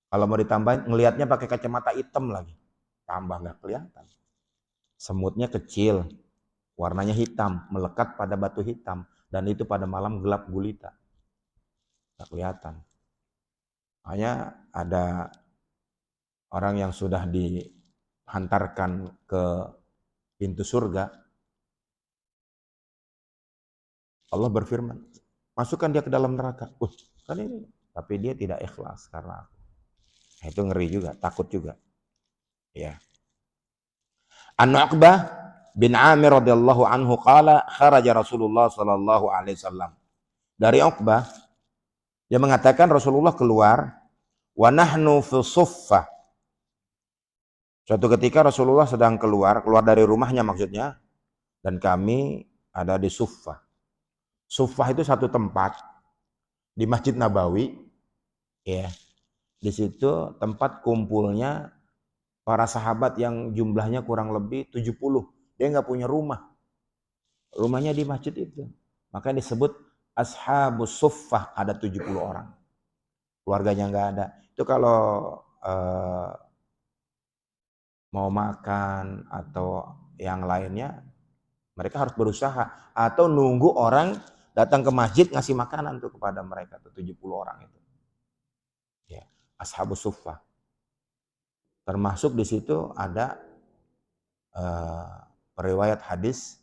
Kalau mau ditambahin, ngelihatnya pakai kacamata hitam lagi. Tambah nggak kelihatan. Semutnya kecil, warnanya hitam, melekat pada batu hitam. Dan itu pada malam gelap gulita. Nggak kelihatan. Hanya ada orang yang sudah dihantarkan ke pintu surga. Allah berfirman, masukkan dia ke dalam neraka. Kan ini. Tapi dia tidak ikhlas karena aku. Nah, itu ngeri juga, takut juga. Ya. An-Uqbah bin Amir radhiyallahu anhu qala kharaja Rasulullah sallallahu alaihi wasallam. Dari Uqbah dia mengatakan Rasulullah keluar wa nahnu fi suffah. Suatu ketika Rasulullah sedang keluar dari rumahnya maksudnya, dan kami ada di Suffah. Suffah itu satu tempat di Masjid Nabawi, ya. Di situ tempat kumpulnya para sahabat yang jumlahnya kurang lebih 70. Dia nggak punya rumah. Rumahnya di masjid itu. Makanya disebut Ashabus Suffah, ada 70 orang. Keluarganya nggak ada. Itu kalau mau makan atau yang lainnya, mereka harus berusaha atau nunggu orang datang ke masjid ngasih makanan tuh kepada mereka tuh 70 orang itu. Ya, Ashabus Suffah. Termasuk di situ ada periwayat hadis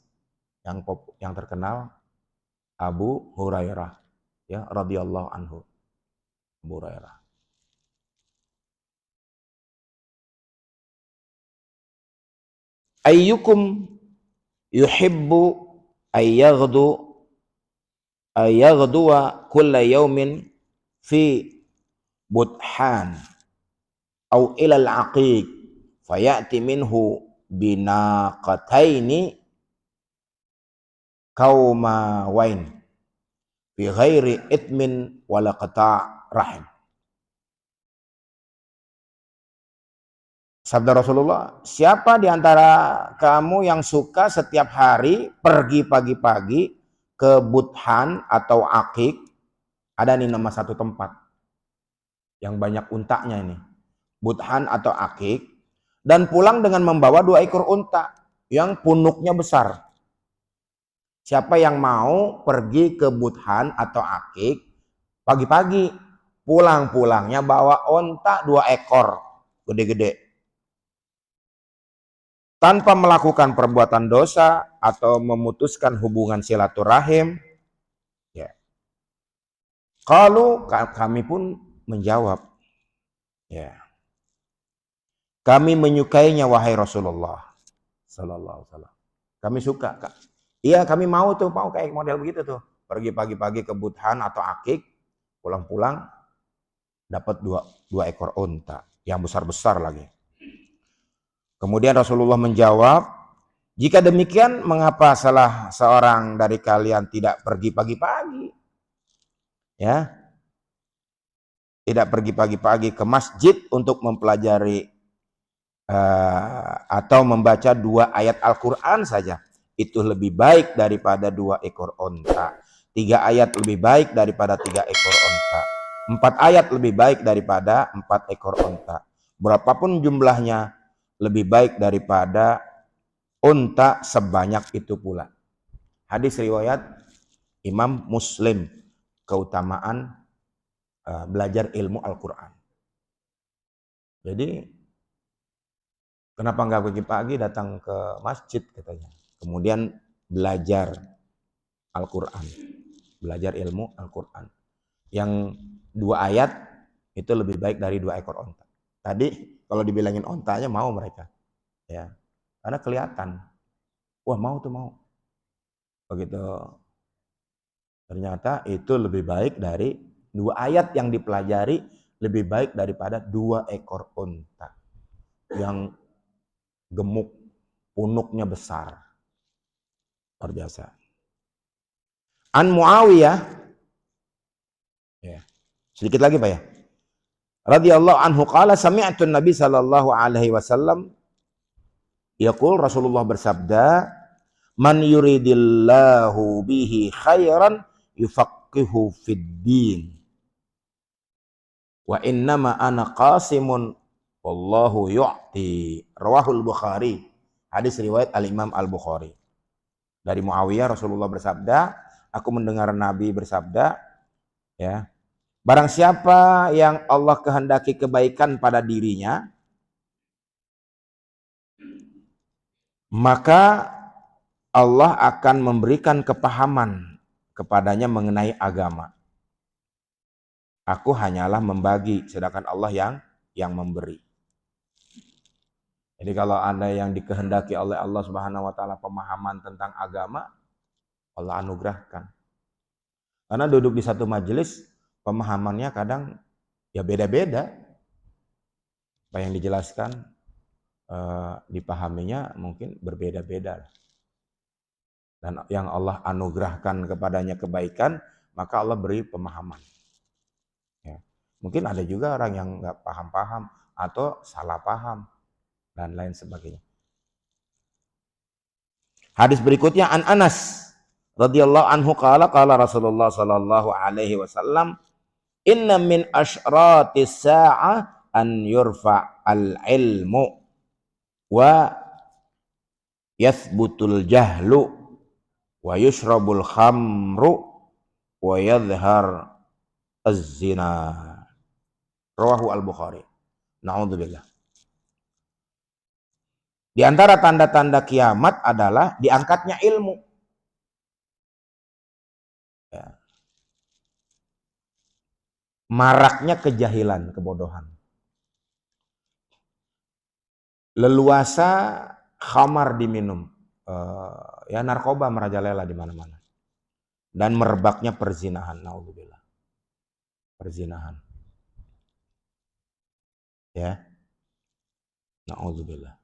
yang terkenal Abu Hurairah, ya, radhiyallahu anhu. Abu Hurairah. Ayyukum yuhibbu ayyaghduwa kulla yawmin fi buthan au ila al-aqiq fayati minhu binaqataini qauma wain fi ghairi itmin wala qata' rahim. Sabda Rasulullah, siapa di antara kamu yang suka setiap hari pergi pagi-pagi ke Buthan atau Akik, ada nih nama satu tempat yang banyak untanya ini, Buthan atau Akik, dan pulang dengan membawa 2 ekor unta yang punuknya besar. Siapa yang mau pergi ke Buthan atau Akik pagi-pagi, pulang-pulangnya bawa unta 2 ekor, gede-gede. Tanpa melakukan perbuatan dosa atau memutuskan hubungan silaturahim, ya. Kalau kami pun menjawab, ya, kami menyukainya wahai Rasulullah sallallahu alaihi wasallam. Kami suka, Kak. Iya, kami mau kayak model begitu tuh. Pergi pagi-pagi ke Buthan atau Akik, pulang-pulang dapat 2 ekor unta yang besar-besar lagi. Kemudian Rasulullah menjawab, jika demikian mengapa salah seorang dari kalian tidak pergi pagi-pagi? Ya. Tidak pergi pagi-pagi ke masjid untuk mempelajari atau membaca 2 ayat Al-Quran saja. Itu lebih baik daripada 2 ekor unta. 3 ayat lebih baik daripada 3 ekor unta. 4 ayat lebih baik daripada 4 ekor unta. Berapapun jumlahnya, lebih baik daripada unta sebanyak itu pula. Hadis riwayat Imam Muslim, keutamaan belajar ilmu Al-Quran. Jadi kenapa nggak pagi-pagi datang ke masjid katanya. Kemudian belajar Al-Quran. Belajar ilmu Al-Quran. Yang 2 ayat itu lebih baik dari 2 ekor onta. Tadi kalau dibilangin ontanya mau mereka. Ya. Karena kelihatan. Wah mau tuh mau. Begitu. Ternyata itu lebih baik dari 2 ayat yang dipelajari, lebih baik daripada 2 ekor unta yang gemuk, punuknya besar. Luar biasa. An Muawiyah, ya. Sedikit lagi Pak ya. Radhiyallahu anhu qala sami'tu Nabi sallallahu alaihi wasallam yaqul, Rasulullah bersabda, man yuridillahu bihi khairan yufaqihu fid din. Wa innama ana qasimun wallahu yu'ti. Rawahul Bukhari. Hadis riwayat Al-Imam Al-Bukhari. Dari Muawiyah Rasulullah bersabda, aku mendengar Nabi bersabda, ya. Barang siapa yang Allah kehendaki kebaikan pada dirinya, maka Allah akan memberikan kepahaman kepadanya mengenai agama. Aku hanyalah membagi, sedangkan Allah yang memberi. Jadi kalau ada yang dikehendaki oleh Allah Subhanahu wa taala pemahaman tentang agama, Allah anugerahkan. Karena duduk di satu majelis, pemahamannya kadang ya beda-beda. Apa yang dijelaskan, dipahaminya mungkin berbeda-beda. Dan yang Allah anugerahkan kepadanya kebaikan, maka Allah beri pemahaman. Ya. Mungkin ada juga orang yang nggak paham-paham atau salah paham dan lain sebagainya. Hadis berikutnya an Anas radhiyallahu anhu qala Rasulullah sallallahu alaihi wasallam, inna min asyratis sa'ah an yurfa al-ilmu wa yathbutul jahlu wa yushrabul khamru wa yadhhar az-zina. Rawahu Al-Bukhari. Na'udzubillah. Di antara tanda-tanda kiamat adalah diangkatnya ilmu. Ya. Maraknya kejahilan, kebodohan. Leluasa khamar diminum. Ya narkoba merajalela di mana-mana. Dan merebaknya perzinahan. Na'udzubillah. Perzinahan. Ya. Na'udzubillah.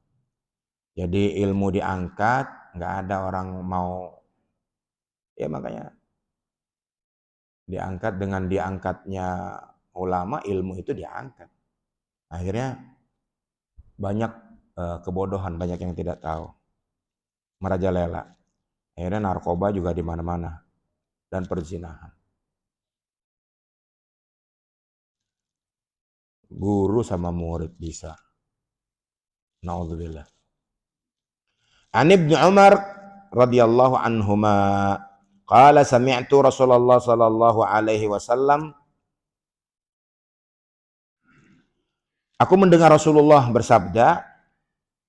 Jadi ilmu diangkat, nggak ada orang mau, ya makanya diangkat dengan diangkatnya ulama, ilmu itu diangkat. Akhirnya banyak kebodohan, banyak yang tidak tahu, merajalela. Akhirnya narkoba juga di mana-mana dan perzinahan. Guru sama murid bisa. Na'udzubillah. An Ibnu Umar radhiyallahu anhuma qala sami'tu Rasulullah sallallahu alaihi wasallam, aku mendengar Rasulullah bersabda,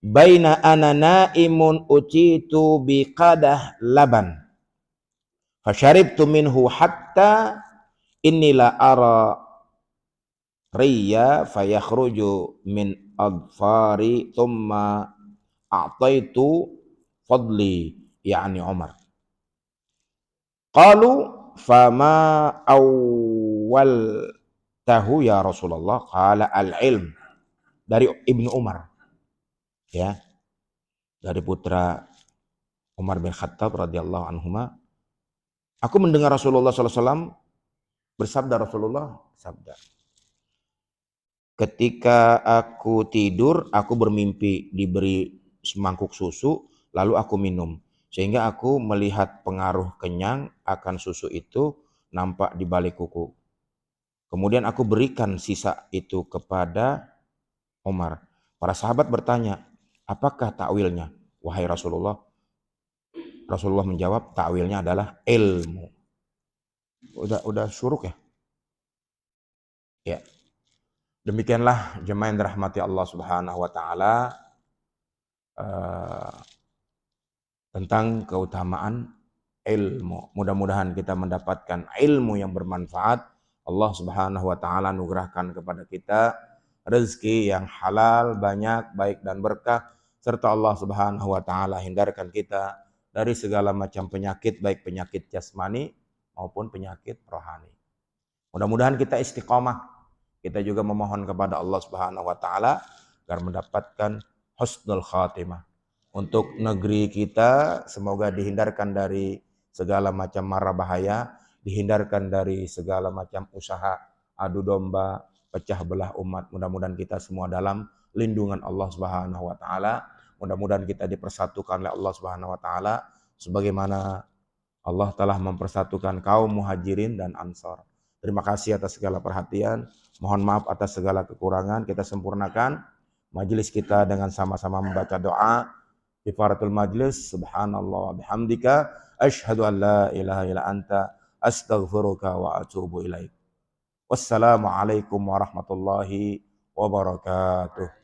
baina ana naimun utitu biqadah laban fasharibtu minhu hatta inni la ara riya fayakhruju min adfari thumma a'taitu fadli, yakni Umar. Qalu fama awwal tahu ya Rasulullah, qala al-ilm. Dari Ibnu Umar, ya, dari putra Umar bin Khattab radhiyallahu anhuma, aku mendengar Rasulullah sallallahu alaihi wasallam bersabda, Rasulullah sabda, ketika aku tidur, aku bermimpi diberi semangkuk susu, lalu aku minum. Sehingga aku melihat pengaruh kenyang akan susu itu nampak di balik kuku Kemudian aku berikan sisa itu kepada Umar. Para sahabat bertanya, apakah takwilnya? Wahai Rasulullah. Rasulullah menjawab, takwilnya adalah ilmu. Udah syuruk ya? Ya. Demikianlah jemaah yang dirahmati Allah Subhanahu wa taala tentang keutamaan ilmu. Mudah-mudahan kita mendapatkan ilmu yang bermanfaat. Allah Subhanahu wa taala anugerahkan kepada kita rezeki yang halal, banyak, baik dan berkah, serta Allah Subhanahu wa taala hindarkan kita dari segala macam penyakit, baik penyakit jasmani maupun penyakit rohani. Mudah-mudahan kita istiqomah. Kita juga memohon kepada Allah Subhanahu wa taala agar mendapatkan husnul khatimah. Untuk negeri kita semoga dihindarkan dari segala macam mara bahaya, dihindarkan dari segala macam usaha adu domba, pecah belah umat. Mudah-mudahan kita semua dalam lindungan Allah Subhanahu wa taala. Mudah-mudahan kita dipersatukan oleh Allah Subhanahu wa taala sebagaimana Allah telah mempersatukan kaum muhajirin dan ansar. Terima kasih atas segala perhatian. Mohon maaf atas segala kekurangan. Kita sempurnakan majelis kita dengan sama-sama membaca doa. Kifaratul majlis. Subhanallah bihamdika. Ashhadu an la ilaha illa anta. Astaghfiruka wa atubu ilaik. Wassalamualaikum warahmatullahi wabarakatuh.